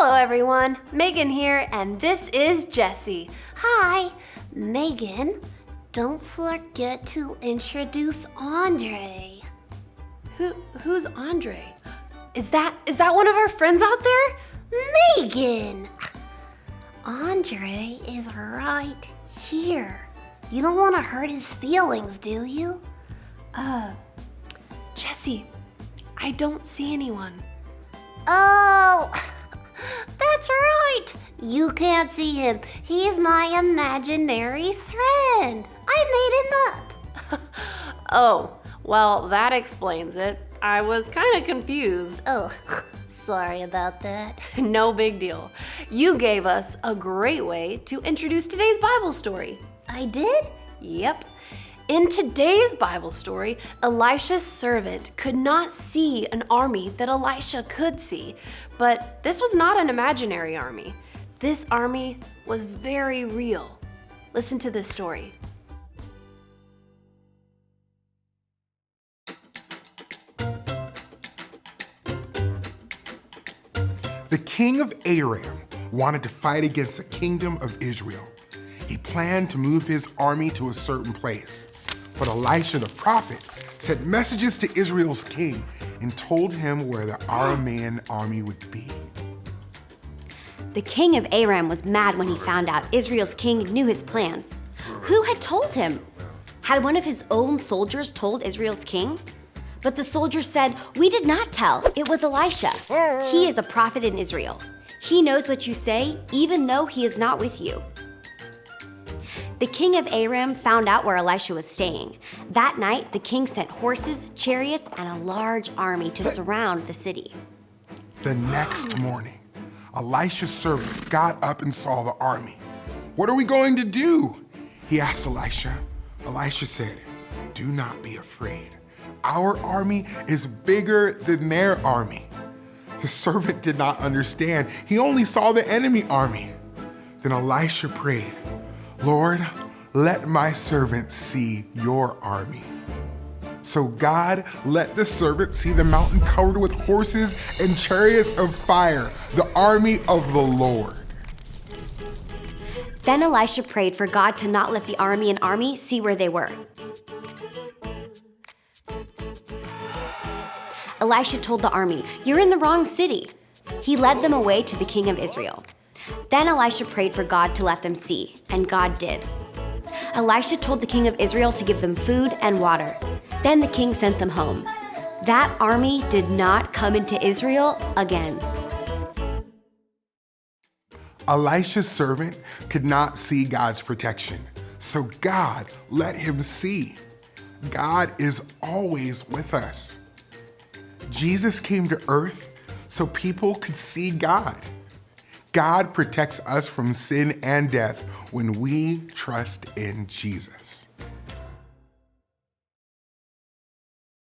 Hello everyone, Megan here, and this is Jessie. Hi, Megan. Don't forget to introduce Andre. Who's Andre? Is that one of our friends out there? Megan! Andre is right here. You don't want to hurt his feelings, do you? Jessie, I don't see anyone. Oh, that's right. You can't see him. He's my imaginary friend. I made him up. Oh, well, that explains it. I was kind of confused. Oh, sorry about that. No big deal. You gave us a great way to introduce today's Bible story. I did? Yep. In today's Bible story, Elisha's servant could not see an army that Elisha could see, but this was not an imaginary army. This army was very real. Listen to this story. The king of Aram wanted to fight against the kingdom of Israel. He planned to move his army to a certain place. But Elisha the prophet sent messages to Israel's king and told him where the Aramean army would be. The king of Aram was mad when he found out Israel's king knew his plans. Who had told him? Had one of his own soldiers told Israel's king? But the soldier said, "We did not tell. It was Elisha. He is a prophet in Israel. He knows what you say, even though he is not with you." The king of Aram found out where Elisha was staying. That night, the king sent horses, chariots, and a large army to surround the city. The next morning, Elisha's servants got up and saw the army. "What are we going to do?" he asked Elisha. Elisha said, "Do not be afraid. Our army is bigger than their army." The servant did not understand. He only saw the enemy army. Then Elisha prayed, "Lord, let my servant see your army." So God let the servant see the mountain covered with horses and chariots of fire, the army of the Lord. Then Elisha prayed for God to not let the Aramean army see where they were. Elisha told the army, "You're in the wrong city." He led them away to the king of Israel. Then Elisha prayed for God to let them see, and God did. Elisha told the king of Israel to give them food and water. Then the king sent them home. That army did not come into Israel again. Elisha's servant could not see God's protection, so God let him see. God is always with us. Jesus came to earth so people could see God. God protects us from sin and death when we trust in Jesus.